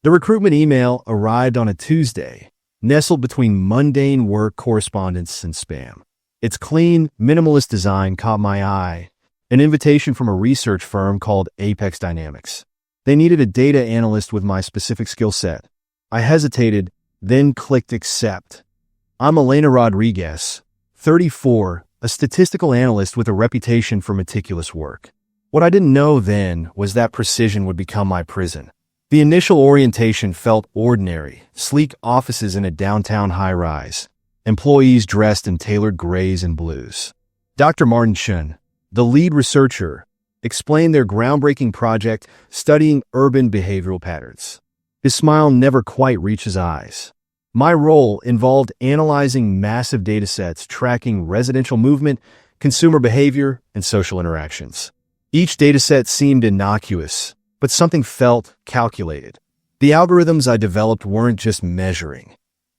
The recruitment email arrived on a Tuesday, nestled between mundane work correspondence and spam. Its clean, minimalist design caught my eye, an invitation from a research firm called Apex Dynamics. They needed a data analyst with my specific skill set. I hesitated, then clicked accept. I'm Elena Rodriguez, 34, a statistical analyst with a reputation for meticulous work. What I didn't know then was that precision would become my prison. The initial orientation felt ordinary, sleek offices in a downtown high-rise, employees dressed in tailored grays and blues. Dr. Martin Chen, the lead researcher, explained their groundbreaking project studying urban behavioral patterns. His smile never quite reached his eyes. My role involved analyzing massive datasets tracking residential movement, consumer behavior, and social interactions. Each dataset seemed innocuous, but something felt calculated. The algorithms I developed weren't just measuring.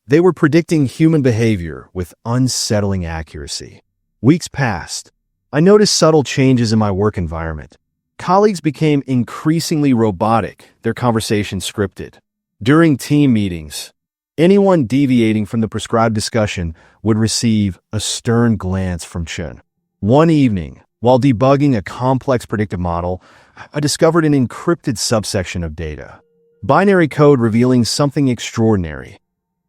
They were predicting human behavior with unsettling accuracy. Weeks passed. I noticed subtle changes in my work environment. Colleagues became increasingly robotic, their conversations scripted. During team meetings, anyone deviating from the prescribed discussion would receive a stern glance from Chen. One evening, while debugging a complex predictive model, I discovered an encrypted subsection of data. Binary code revealing something extraordinary.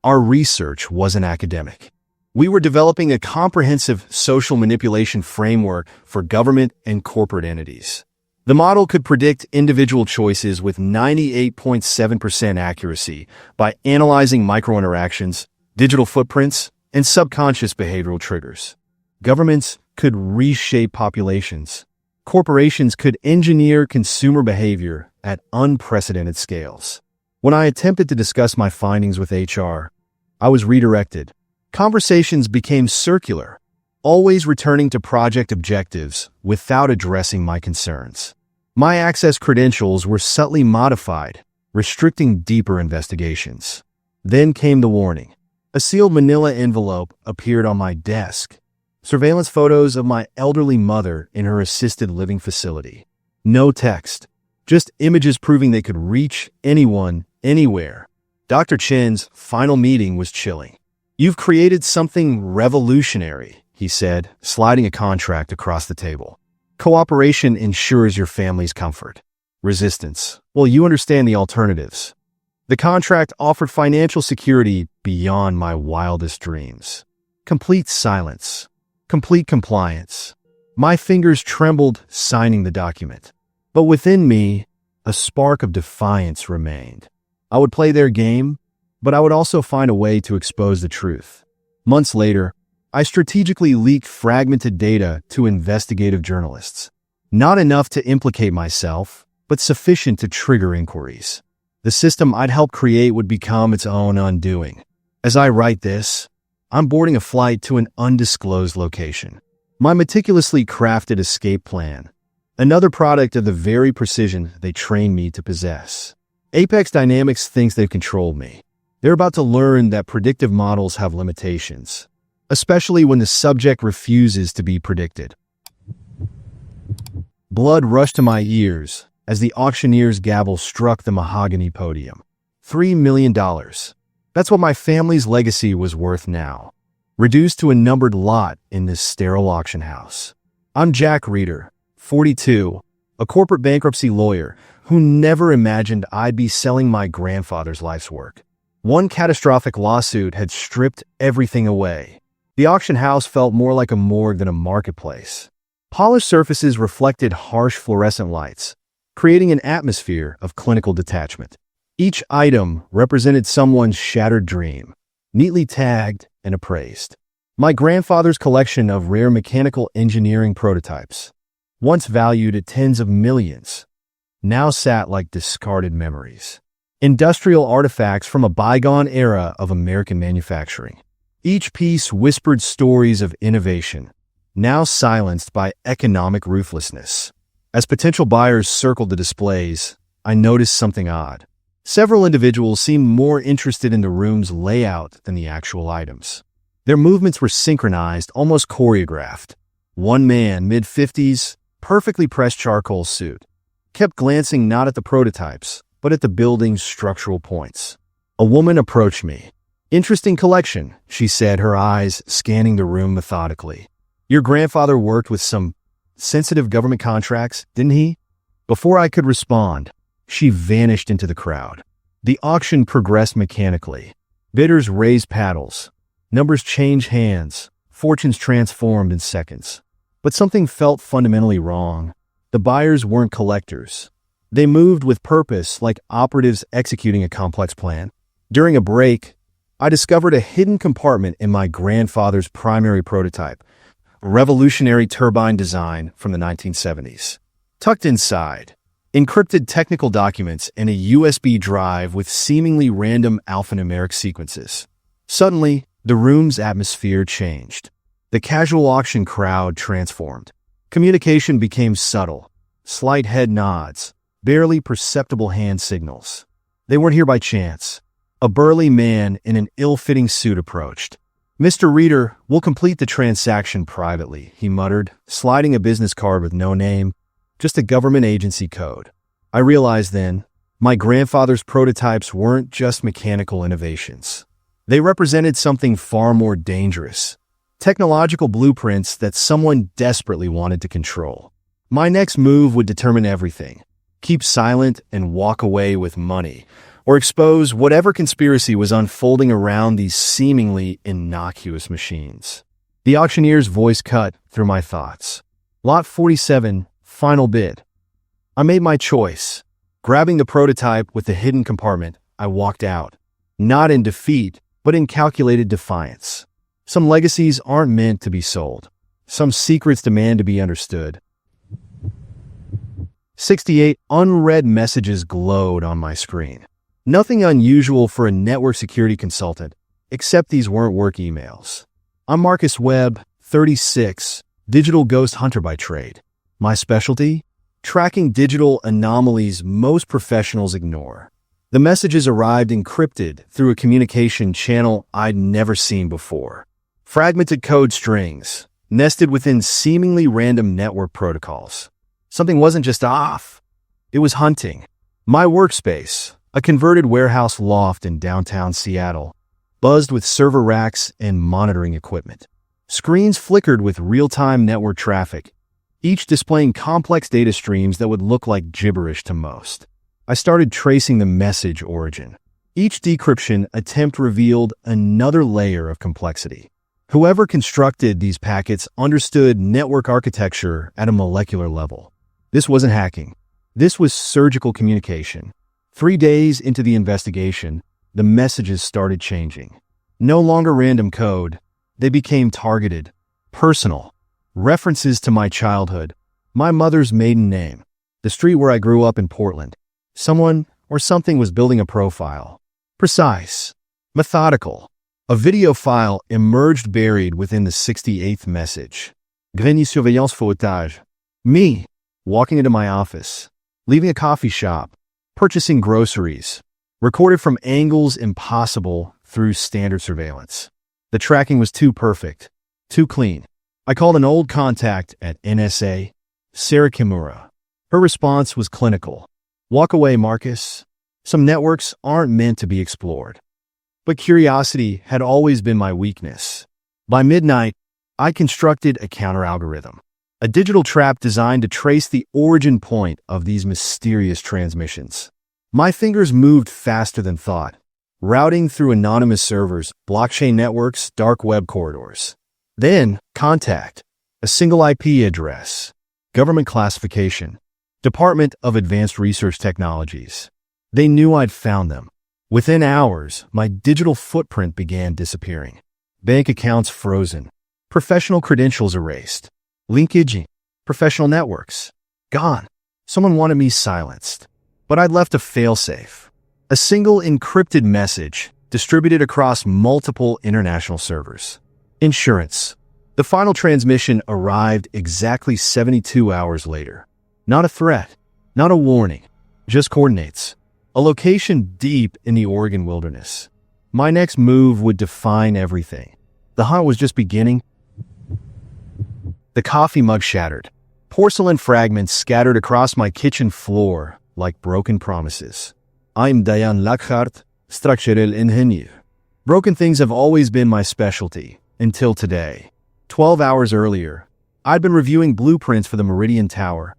Our research wasn't academic. We were developing a comprehensive social manipulation framework for government and corporate entities. The model could predict individual choices with 98.7% accuracy by analyzing microinteractions, digital footprints, and subconscious behavioral triggers. Governments could reshape populations. Corporations could engineer consumer behavior at unprecedented scales. When I attempted to discuss my findings with HR, I was redirected. Conversations became circular, always returning to project objectives without addressing my concerns. My access credentials were subtly modified, restricting deeper investigations. Then came the warning. A sealed manila envelope appeared on my desk. Surveillance photos of my elderly mother in her assisted living facility. No text, just images proving they could reach anyone, anywhere. Dr. Chen's final meeting was chilling. "You've created something revolutionary," he said, sliding a contract across the table. "Cooperation ensures your family's comfort. Resistance, well, you understand the alternatives." The contract offered financial security beyond my wildest dreams. Complete silence. Complete compliance. My fingers trembled signing the document. But within me, a spark of defiance remained. I would play their game, but I would also find a way to expose the truth. Months later, I strategically leaked fragmented data to investigative journalists. Not enough to implicate myself, but sufficient to trigger inquiries. The system I'd helped create would become its own undoing. As I write this, I'm boarding a flight to an undisclosed location. My meticulously crafted escape plan, another product of the very precision they trained me to possess. Apex Dynamics thinks they've controlled me. They're about to learn that predictive models have limitations, especially when the subject refuses to be predicted. Blood rushed to my ears as the auctioneer's gavel struck the mahogany podium. $3 million. That's what my family's legacy was worth now, reduced to a numbered lot in this sterile auction house. I'm Jack Reeder, 42, a corporate bankruptcy lawyer who never imagined I'd be selling my grandfather's life's work. One catastrophic lawsuit had stripped everything away. The auction house felt more like a morgue than a marketplace. Polished surfaces reflected harsh fluorescent lights, creating an atmosphere of clinical detachment. Each item represented someone's shattered dream, neatly tagged and appraised. My grandfather's collection of rare mechanical engineering prototypes, once valued at tens of millions, now sat like discarded memories. Industrial artifacts from a bygone era of American manufacturing. Each piece whispered stories of innovation, now silenced by economic ruthlessness. As potential buyers circled the displays, I noticed something odd. Several individuals seemed more interested in the room's layout than the actual items. Their movements were synchronized, almost choreographed. One man, mid-50s, perfectly pressed charcoal suit, kept glancing not at the prototypes, but at the building's structural points. A woman approached me. "Interesting collection," she said, her eyes scanning the room methodically. "Your grandfather worked with some sensitive government contracts, didn't he?" Before I could respond, she vanished into the crowd. The auction progressed mechanically. Bidders raised paddles. Numbers changed hands. Fortunes transformed in seconds. But something felt fundamentally wrong. The buyers weren't collectors. They moved with purpose, like operatives executing a complex plan. During a break, I discovered a hidden compartment in my grandfather's primary prototype, a revolutionary turbine design from the 1970s. Tucked inside, encrypted technical documents and a USB drive with seemingly random alphanumeric sequences. Suddenly, the room's atmosphere changed. The casual auction crowd transformed. Communication became subtle. Slight head nods, barely perceptible hand signals. They weren't here by chance. A burly man in an ill-fitting suit approached. "Mr. Reader, we'll complete the transaction privately," he muttered, sliding a business card with no name, just a government agency code. I realized then, my grandfather's prototypes weren't just mechanical innovations. They represented something far more dangerous. Technological blueprints that someone desperately wanted to control. My next move would determine everything. Keep silent and walk away with money, or expose whatever conspiracy was unfolding around these seemingly innocuous machines. The auctioneer's voice cut through my thoughts. Lot 47, final bid. I made my choice. Grabbing the prototype with the hidden compartment, I walked out. Not in defeat, but in calculated defiance. Some legacies aren't meant to be sold. Some secrets demand to be understood. 68 unread messages glowed on my screen. Nothing unusual for a network security consultant, except these weren't work emails. I'm Marcus Webb, 36, digital ghost hunter by trade. My specialty? Tracking digital anomalies most professionals ignore. The messages arrived encrypted through a communication channel I'd never seen before. Fragmented code strings, nested within seemingly random network protocols. Something wasn't just off. It was hunting. My workspace, a converted warehouse loft in downtown Seattle, buzzed with server racks and monitoring equipment. Screens flickered with real-time network traffic, each displaying complex data streams that would look like gibberish to most. I started tracing the message origin. Each decryption attempt revealed another layer of complexity. Whoever constructed these packets understood network architecture at a molecular level. This wasn't hacking. This was surgical communication. 3 days into the investigation, the messages started changing. No longer random code. They became targeted, personal. References to my childhood, my mother's maiden name, the street where I grew up in Portland. Someone or something was building a profile. Precise, methodical. A video file emerged buried within the 68th message. Grenier surveillance footage. Me, walking into my office, leaving a coffee shop, purchasing groceries, recorded from angles impossible through standard surveillance. The tracking was too perfect, too clean. I called an old contact at NSA, Sarah Kimura. Her response was clinical. "Walk away, Marcus. Some networks aren't meant to be explored." But curiosity had always been my weakness. By midnight, I constructed a counter-algorithm, a digital trap designed to trace the origin point of these mysterious transmissions. My fingers moved faster than thought, routing through anonymous servers, blockchain networks, dark web corridors. Then, contact, a single IP address, government classification, Department of Advanced Research Technologies. They knew I'd found them. Within hours, my digital footprint began disappearing. Bank accounts frozen, professional credentials erased, linkage, professional networks, gone. Someone wanted me silenced, but I'd left a failsafe. A single encrypted message distributed across multiple international servers. Insurance. The final transmission arrived exactly 72 hours later. Not a threat, not a warning, just coordinates. A location deep in the Oregon wilderness. My next move would define everything. The hunt was just beginning. The coffee mug shattered. Porcelain fragments scattered across my kitchen floor like broken promises. I'm Dayan Lockhart, structural engineer. Broken things have always been my specialty, until today. 12 hours earlier, I'd been reviewing blueprints for the Meridian Tower,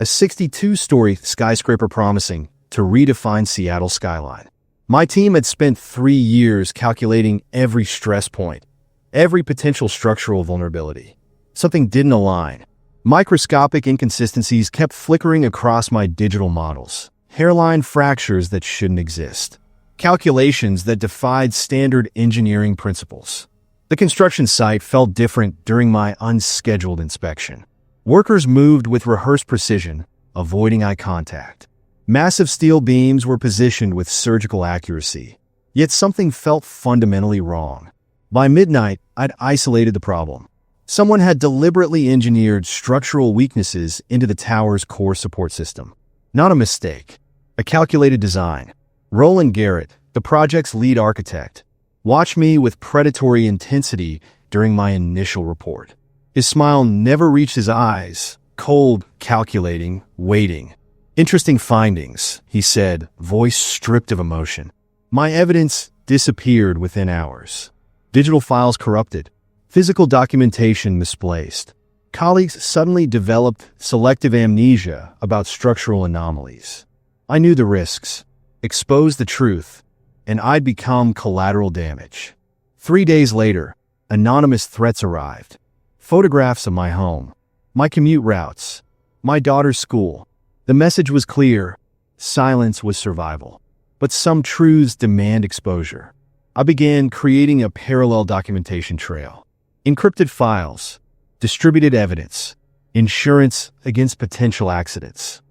a 62-story skyscraper promising to redefine Seattle's skyline. My team had spent 3 years calculating every stress point, every potential structural vulnerability. Something didn't align. Microscopic inconsistencies kept flickering across my digital models. Hairline fractures that shouldn't exist. Calculations that defied standard engineering principles. The construction site felt different during my unscheduled inspection. Workers moved with rehearsed precision, avoiding eye contact. Massive steel beams were positioned with surgical accuracy. Yet something felt fundamentally wrong. By midnight, I'd isolated the problem. Someone had deliberately engineered structural weaknesses into the tower's core support system. Not a mistake. A calculated design. Roland Garrett, the project's lead architect, watched me with predatory intensity during my initial report. His smile never reached his eyes. Cold, calculating, waiting. Interesting findings, he said, voice stripped of emotion. My evidence disappeared within hours. Digital files corrupted. Physical documentation misplaced. Colleagues suddenly developed selective amnesia about structural anomalies. I knew the risks, exposed the truth, and I'd become collateral damage. 3 days later, anonymous threats arrived. Photographs of my home, my commute routes, my daughter's school. The message was clear. Silence was survival. But some truths demand exposure. I began creating a parallel documentation trail. Encrypted files, distributed evidence, insurance against potential accidents.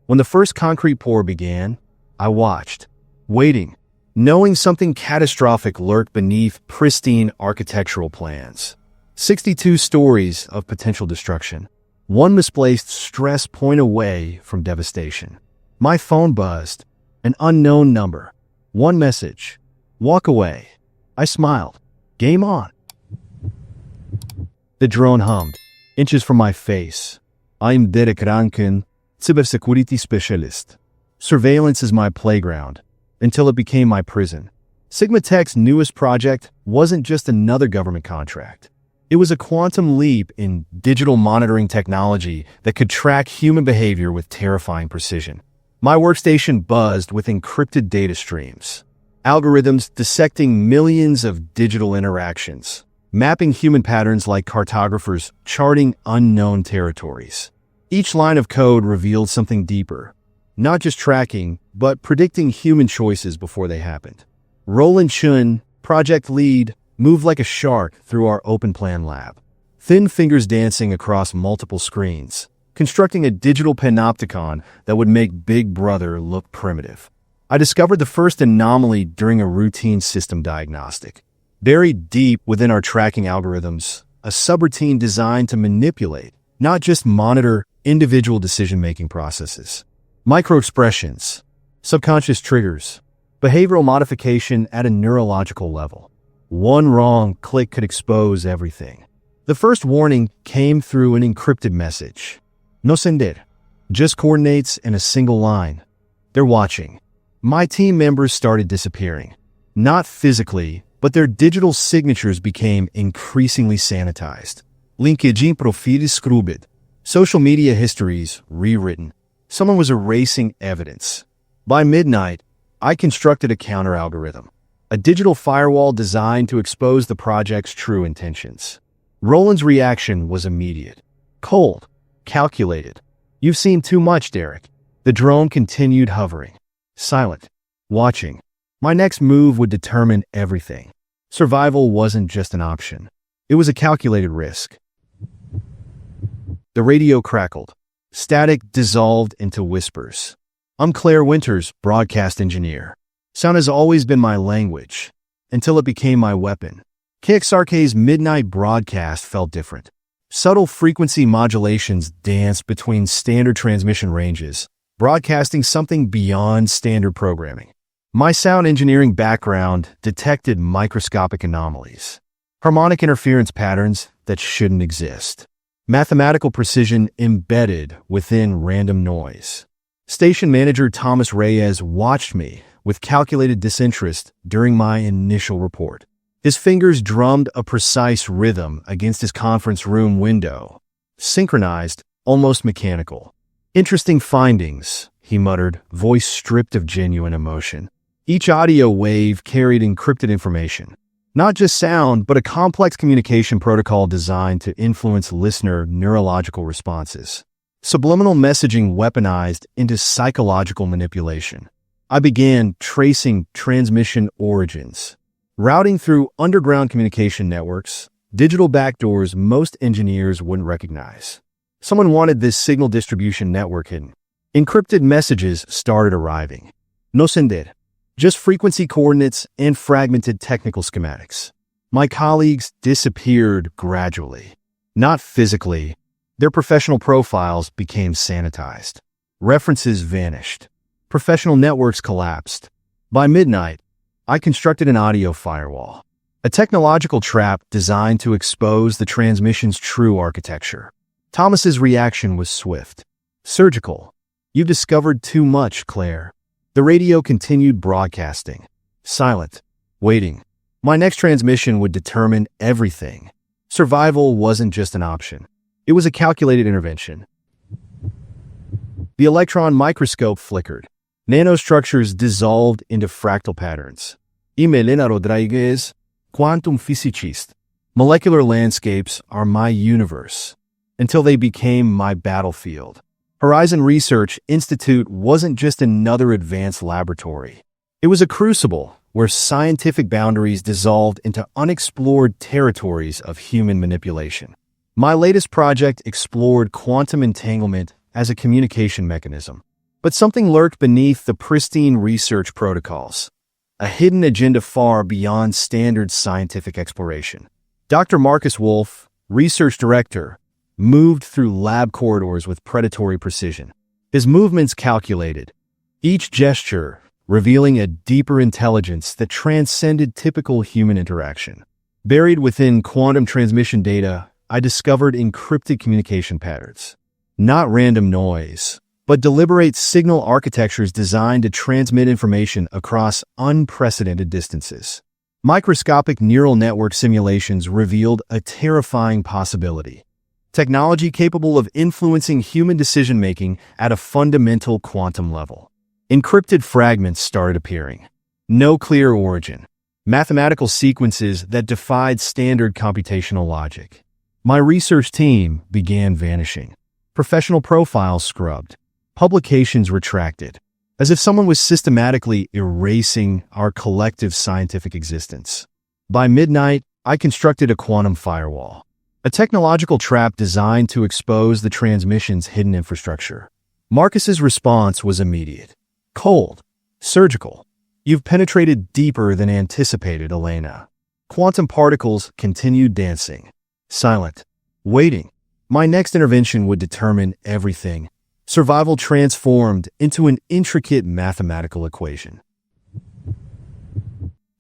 When the first concrete pour began, I watched, waiting, knowing something catastrophic lurked beneath pristine architectural plans. 62 stories of potential destruction. One misplaced stress point away from devastation. My phone buzzed. An unknown number. One message. Walk away. I smiled. Game on. The drone hummed, inches from my face. I'm Derek Rankin, cybersecurity specialist. Surveillance is my playground, until it became my prison. Sigma Tech's newest project wasn't just another government contract. It was a quantum leap in digital monitoring technology that could track human behavior with terrifying precision. My workstation buzzed with encrypted data streams, algorithms dissecting millions of digital interactions, mapping human patterns like cartographers charting unknown territories. Each line of code revealed something deeper, not just tracking, but predicting human choices before they happened. Roland Chun, project lead, moved like a shark through our open plan lab, thin fingers dancing across multiple screens, constructing a digital panopticon that would make Big Brother look primitive. I discovered the first anomaly during a routine system diagnostic. Buried deep within our tracking algorithms, a subroutine designed to manipulate, not just monitor, individual decision-making processes. Microexpressions, subconscious triggers, behavioral modification at a neurological level. One wrong click could expose everything. The first warning came through an encrypted message. No sender. Just coordinates in a single line. They're watching. My team members started disappearing. Not physically, but their digital signatures became increasingly sanitized. LinkedIn profiles scrubbed. Social media histories rewritten. Someone was erasing evidence. By midnight, I constructed a counter-algorithm. A digital firewall designed to expose the project's true intentions. Roland's reaction was immediate. Cold. Calculated. You've seen too much, Derek. The drone continued hovering. Silent. Watching. My next move would determine everything. Survival wasn't just an option. It was a calculated risk. The radio crackled. Static dissolved into whispers. I'm Claire Winters, broadcast engineer. Sound has always been my language, until it became my weapon. KXRK's midnight broadcast felt different. Subtle frequency modulations danced between standard transmission ranges, broadcasting something beyond standard programming. My sound engineering background detected microscopic anomalies, harmonic interference patterns that shouldn't exist, mathematical precision embedded within random noise. Station manager Thomas Reyes watched me with calculated disinterest during my initial report. His fingers drummed a precise rhythm against his conference room window, synchronized, almost mechanical. "Interesting findings," he muttered, voice stripped of genuine emotion. Each audio wave carried encrypted information. Not just sound, but a complex communication protocol designed to influence listener neurological responses. Subliminal messaging weaponized into psychological manipulation. I began tracing transmission origins, routing through underground communication networks, digital backdoors most engineers wouldn't recognize. Someone wanted this signal distribution network hidden. Encrypted messages started arriving. No sender. Just frequency coordinates and fragmented technical schematics. My colleagues disappeared gradually. Not physically. Their professional profiles became sanitized. References vanished. Professional networks collapsed. By midnight, I constructed an audio firewall, a technological trap designed to expose the transmission's true architecture. Thomas's reaction was swift. Surgical. "You've discovered too much, Claire." The radio continued broadcasting. Silent. Waiting. My next transmission would determine everything. Survival wasn't just an option. It was a calculated intervention. The electron microscope flickered. Nanostructures dissolved into fractal patterns. Elena Rodriguez, quantum physicist. Molecular landscapes are my universe, until they became my battlefield. Horizon Research Institute wasn't just another advanced laboratory. It was a crucible where scientific boundaries dissolved into unexplored territories of human manipulation. My latest project explored quantum entanglement as a communication mechanism. But something lurked beneath the pristine research protocols, a hidden agenda far beyond standard scientific exploration. Dr. Marcus Wolf, research director, moved through lab corridors with predatory precision. His movements calculated, each gesture revealing a deeper intelligence that transcended typical human interaction. Buried within quantum transmission data, I discovered encrypted communication patterns. Not random noise, but deliberate signal architectures designed to transmit information across unprecedented distances. Microscopic neural network simulations revealed a terrifying possibility. Technology capable of influencing human decision-making at a fundamental quantum level. Encrypted fragments started appearing. No clear origin. Mathematical sequences that defied standard computational logic. My research team began vanishing. Professional profiles scrubbed. Publications retracted. As if someone was systematically erasing our collective scientific existence. By midnight, I constructed a quantum firewall. A technological trap designed to expose the transmission's hidden infrastructure. Marcus's response was immediate. Cold. Surgical. "You've penetrated deeper than anticipated, Elena." Quantum particles continued dancing. Silent. Waiting. My next intervention would determine everything. Survival transformed into an intricate mathematical equation.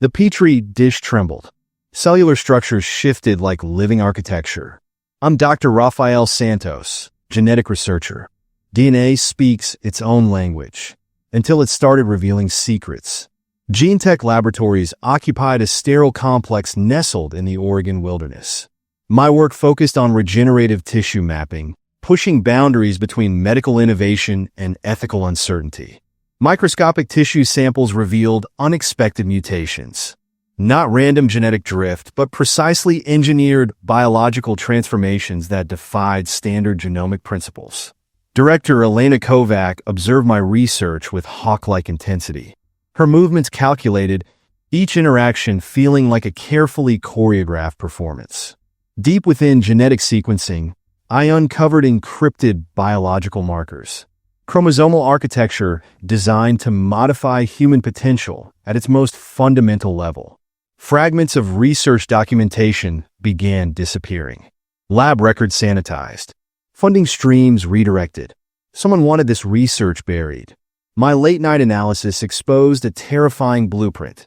The petri dish trembled. Cellular structures shifted like living architecture. I'm Dr. Rafael Santos, genetic researcher. DNA speaks its own language, until it started revealing secrets. GeneTech laboratories occupied a sterile complex nestled in the Oregon wilderness. My work focused on regenerative tissue mapping, pushing boundaries between medical innovation and ethical uncertainty. Microscopic tissue samples revealed unexpected mutations. Not random genetic drift, but precisely engineered biological transformations that defied standard genomic principles. Director Elena Kovac observed my research with hawk-like intensity. Her movements calculated, each interaction feeling like a carefully choreographed performance. Deep within genetic sequencing, I uncovered encrypted biological markers. Chromosomal architecture designed to modify human potential at its most fundamental level. Fragments of research documentation began disappearing. Lab records sanitized. Funding streams redirected. Someone wanted this research buried. My late-night analysis exposed a terrifying blueprint.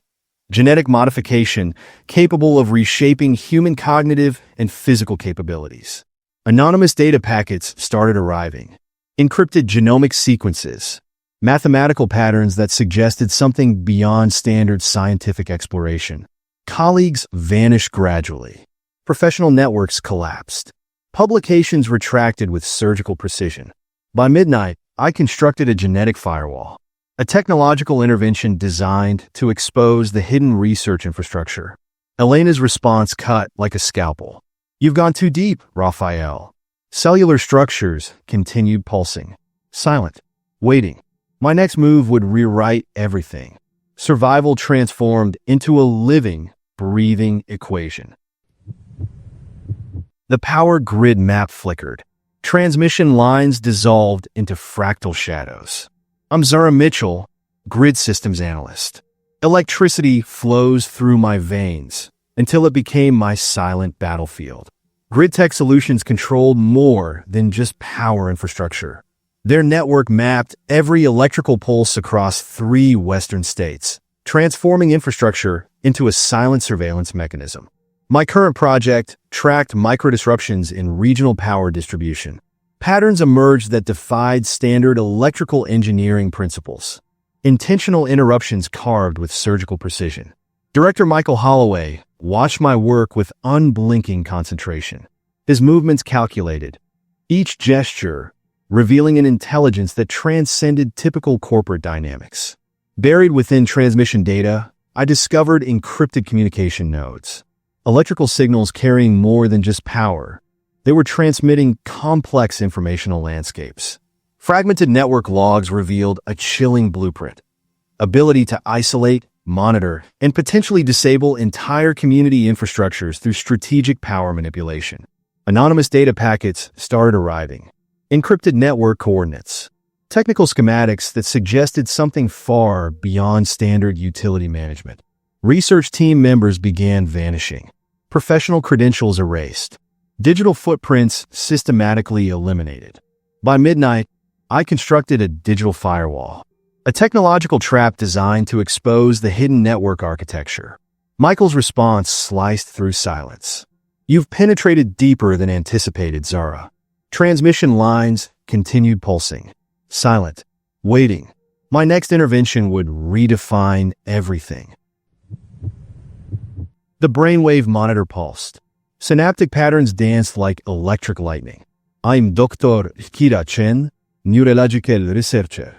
Genetic modification capable of reshaping human cognitive and physical capabilities. Anonymous data packets started arriving. Encrypted genomic sequences, mathematical patterns that suggested something beyond standard scientific exploration. Colleagues vanished gradually. Professional networks collapsed. Publications retracted with surgical precision. By midnight, I constructed a genetic firewall, a technological intervention designed to expose the hidden research infrastructure. Elena's response cut like a scalpel. "You've gone too deep, Raphael." Cellular structures continued pulsing. Silent. Waiting. My next move would rewrite everything. Survival transformed into a living, breathing equation. The power grid map flickered. Transmission lines dissolved into fractal shadows. I'm Zara Mitchell, grid systems analyst. Electricity flows through my veins until it became my silent battlefield. Grid tech solutions controlled more than just power infrastructure. Their network mapped every electrical pulse across 3 Western states, transforming infrastructure into a silent surveillance mechanism. My current project tracked microdisruptions in regional power distribution. Patterns emerged that defied standard electrical engineering principles. Intentional interruptions carved with surgical precision. Director Michael Holloway watched my work with unblinking concentration. His movements calculated, each gesture revealing an intelligence that transcended typical corporate dynamics. Buried within transmission data, I discovered encrypted communication nodes. Electrical signals carrying more than just power. They were transmitting complex informational landscapes. Fragmented network logs revealed a chilling blueprint. Ability to isolate, monitor, and potentially disable entire community infrastructures through strategic power manipulation. Anonymous data packets started arriving. Encrypted network coordinates. Technical schematics that suggested something far beyond standard utility management. Research team members began vanishing. Professional credentials erased. Digital footprints systematically eliminated. By midnight, I constructed a digital firewall, a technological trap designed to expose the hidden network architecture. Michael's response sliced through silence. "You've penetrated deeper than anticipated, Zara." Transmission lines continued pulsing. Silent. Waiting. My next intervention would redefine everything. The brainwave monitor pulsed. Synaptic patterns danced like electric lightning. "I'm Dr. Kira Chen, neurological researcher."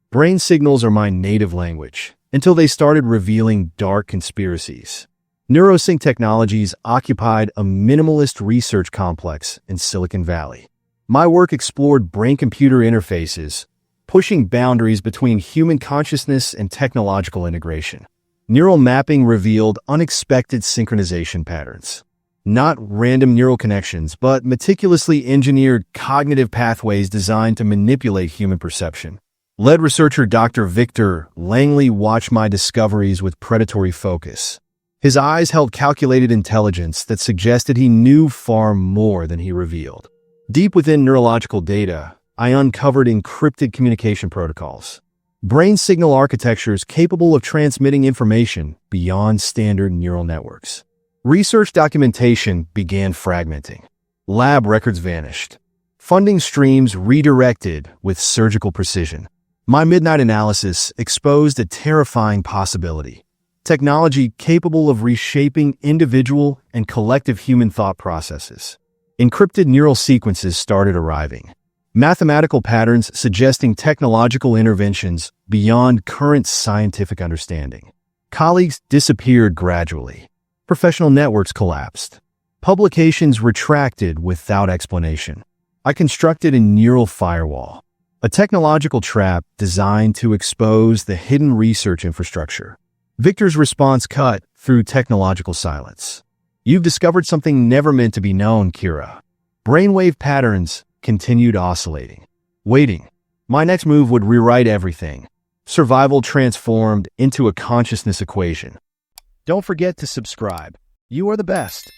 Brain signals are my native language, until they started revealing dark conspiracies. Neurosync Technologies occupied a minimalist research complex in Silicon Valley. My work explored brain-computer interfaces, pushing boundaries between human consciousness and technological integration. Neural mapping revealed unexpected synchronization patterns. Not random neural connections, but meticulously engineered cognitive pathways designed to manipulate human perception. Lead researcher Dr. Victor Langley watched my discoveries with predatory focus. His eyes held calculated intelligence that suggested he knew far more than he revealed. Deep within neurological data, I uncovered encrypted communication protocols. Brain signal architectures capable of transmitting information beyond standard neural networks. Research documentation began fragmenting. Lab records vanished. Funding streams redirected with surgical precision. My midnight analysis exposed a terrifying possibility. Technology capable of reshaping individual and collective human thought processes. Encrypted neural sequences started arriving. Mathematical patterns suggesting technological interventions beyond current scientific understanding. Colleagues disappeared gradually. Professional networks collapsed. Publications retracted without explanation. I constructed a neural firewall, a technological trap designed to expose the hidden research infrastructure. Victor's response cut through technological silence. "You've discovered something never meant to be known, Kira." Brainwave patterns continued oscillating. Waiting. My next move would rewrite everything. Survival transformed into a consciousness equation. Don't forget to subscribe. You are the best.